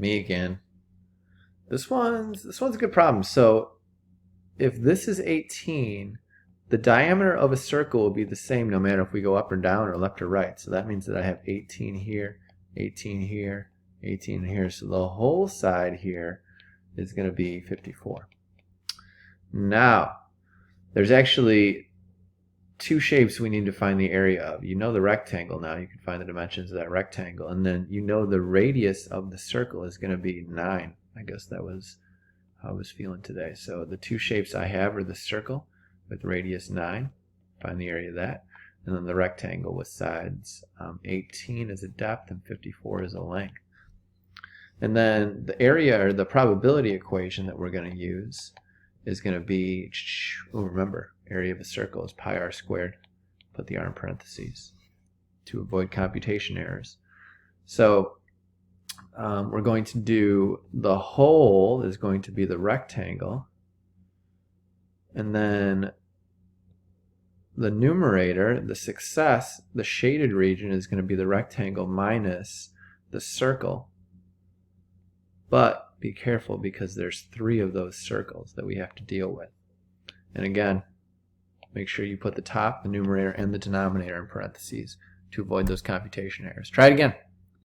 Me again. This one's a good problem. So if this is 18, the diameter of a circle will be the same no matter if we go up or down or left or right. So that means that I have 18 here, 18 here, 18 here. So the whole side here is going to be 54. Now, there's actually two shapes we need to find the area of. You know the rectangle now. You can find the dimensions of that rectangle. And then you know the radius of the circle is going to be 9. I guess that was how I was feeling today. So the two shapes I have are the circle with radius 9. Find the area of that. And then the rectangle with sides 18 is a depth and 54 is a length. And then the area, or the probability equation that we're going to use is going to be, remember, area of a circle is pi r squared. Put the r in parentheses to avoid computation errors. So we're going to do the whole is going to be the rectangle, and then the numerator, the success, the shaded region is going to be the rectangle minus the circle. But be careful because there's 3 of those circles that we have to deal with. And again, make sure you put the top, the numerator, and the denominator in parentheses to avoid those computation errors. Try it again.